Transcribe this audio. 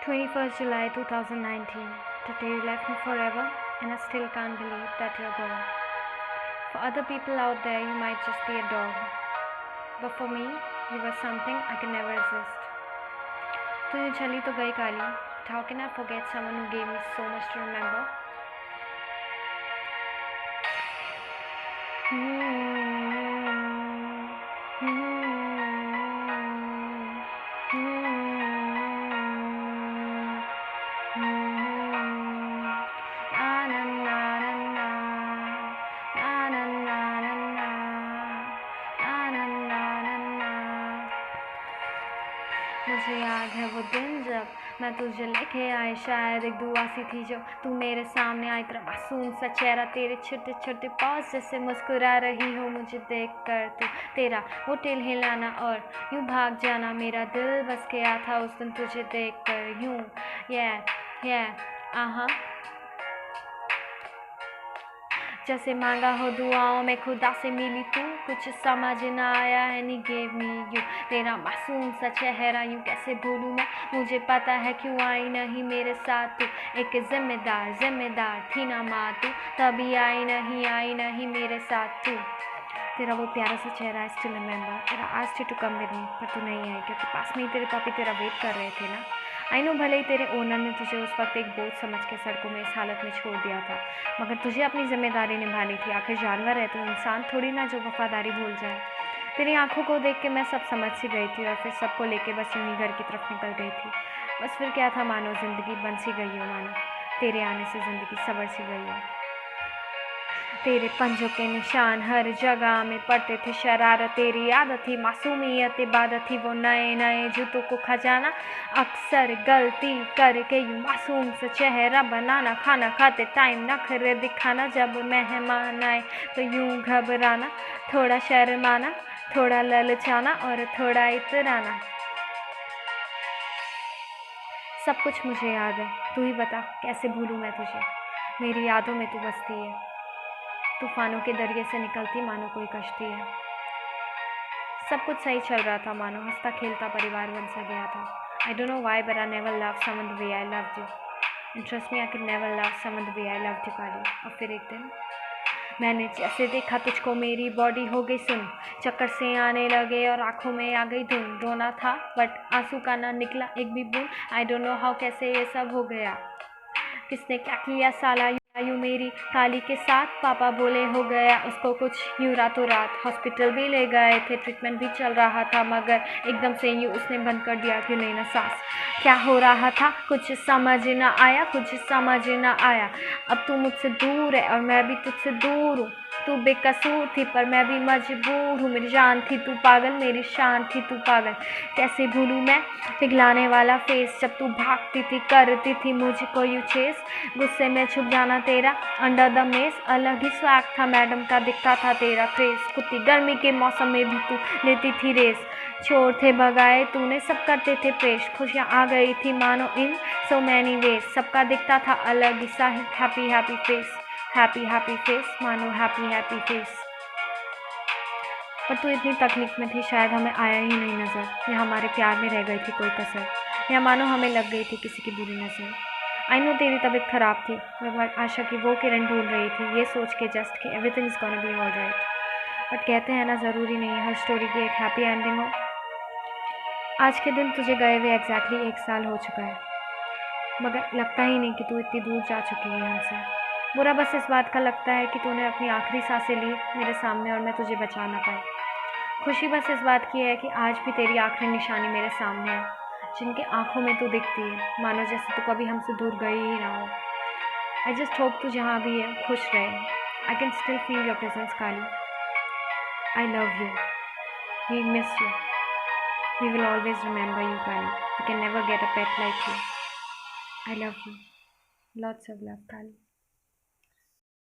21st July 2019. Today you left me forever, and I still can't believe that you're gone. For other people out there, you might just be a dog. But for me, you were something I could never resist. तूने चली तो गई काली. How can I forget someone who gave me so much to remember? मुझे याद है वो दिन जब मैं तुझे लेके आई, शायद एक दुआ सी थी जो तू मेरे सामने आई, तेरा मासूम सा चेहरा, तेरे छोटे छोटे पाँव जैसे मुस्कुरा रही हो मुझे देख कर तू, तेरा वो टिल हिलाना और यूँ भाग जाना, मेरा दिल बस गया था उस दिन तुझे देख कर यूँ. आहा जैसे मांगा हो दुआओं में खुदा से मिली तू, कुछ समझ ना आया है नी गेव मी यू, तेरा मासूम सा चेहरा यूँ कैसे भूलूँ मैं, मुझे पता है क्यों आई नहीं मेरे साथ तू, एक जिम्मेदार थी ना माँ तू, तभी आई नहीं मेरे साथ तू. तेरा वो प्यारा सा चेहरा आई स्टिल रिमेंबर, तेरा asked you to come with me पर तू नहीं आई क्योंकि पास में ही तेरे पापी तेरा वेट कर रहे थे ना. आई नो भले ही तेरे ओनर ने तुझे उस वक्त एक बोझ समझ के सड़कों में इस हालत में छोड़ दिया था, मगर तुझे अपनी जिम्मेदारी निभानी थी. आखिर जानवर है तो इंसान थोड़ी ना जो वफादारी भूल जाए. तेरी आंखों को देख के मैं सब समझ सी गई थी और फिर सबको लेके बस यूं ही घर की तरफ निकल गई थी. बस फिर क्या था, मानो ज़िंदगी बन सी गई हो, मानो तेरे आने से ज़िंदगी संवर सी गई हो. तेरे पंजों के निशान हर जगह में पड़ते थे, शरारत तेरी आदत थी, मासूमियत इबादत थी, वो नए जूतों को खजाना, अक्सर गलती करके यूँ मासूम सा चेहरा बनाना, खाना खाते टाइम नखरे दिखाना, जब मेहमान आए तो यूँ घबराना, थोड़ा शर्माना, थोड़ा ललचाना और थोड़ा इतराना. सब कुछ मुझे याद है, तू ही बता कैसे भूलूँ मैं तुझे, मेरी यादों में तू बसती है, तूफानों के दरिए से निकलती मानो कोई कश्ती है. सब कुछ सही चल रहा था, मानो हंसता खेलता परिवार बन सा गया था. I don't know why but I never love someone the way I loved you, and trust me I can never love someone the way I loved you Kali. और फिर एक दिन मैंने जैसे देखा तुझको, मेरी बॉडी हो गई सुन, चक्कर से आने लगे और आंखों में आ गई धुन. रोना था बट आंसू का ना निकला एक भी बूंद. आई डोंट नो हाउ कैसे ये सब हो गया, किसने क्या किया साला यूँ मेरी काली के साथ. पापा बोले हो गया उसको कुछ यूँ रातों रात, हॉस्पिटल भी ले गए थे, ट्रीटमेंट भी चल रहा था, मगर एकदम से यूँ उसने बंद कर दिया क्यों नहीं ना सांस. क्या हो रहा था कुछ समझ ना आया. अब तू मुझसे दूर है और मैं भी तुझसे दूर हूँ, तू बेकसूर थी पर मैं भी मजबूर हूँ, मेरी जान थी तू पागल, मेरी शान थी तू पागल. कैसे भूलूँ मैं पिघलाने वाला फेस, जब तू भागती थी करती थी मुझको यू चेस, गुस्से में छुप जाना तेरा अंडर द मेस. अलग ही स्वैग था मैडम का, दिखता था तेरा क्रेज, कुत्ती गर्मी के मौसम में भी तू लेती थी रेस. चोर थे भगाए तूने, सब करते थे पेश, खुशियाँ आ गई थी मानो इन सो मैनी वेज, सबका दिखता था अलग ही सा हैप्पी फेस, हैप्पी फेस मानो हैप्पी फेस. पर तू इतनी तकलीफ में थी शायद हमें आया ही नहीं नज़र, या हमारे प्यार में रह गई थी कोई कसर, या मानो हमें लग गई थी किसी की बुरी नज़र. आई नो तेरी तबीयत ख़राब थी, मैं आशा की वो किरण ढूंढ रही थी, ये सोच के जस्ट कि everything is gonna be all right. But कहते हैं ना ज़रूरी नहीं हर स्टोरी की एक हैप्पी एंडिंग हो. आज के दिन तुझे गए हुए एग्जैक्टली 1 साल हो चुका है, मगर लगता ही नहीं कि तू इतनी दूर जा चुकी है हमसे. बुरा बस इस बात का लगता है कि तूने अपनी आखिरी सांसें ली मेरे सामने और मैं तुझे बचा ना पाई. खुशी बस इस बात की है कि आज भी तेरी आखिरी निशानी मेरे सामने है, जिनके आंखों में तू दिखती है, मानो जैसे तू कभी हमसे दूर गई ही ना हो. आई जस्ट होप तू जहाँ भी है खुश रहे. I can still feel your presence Kali. I love you, we miss you, we will always remember you Kali. We can never get a pet like you. I love you, lots of love Kali.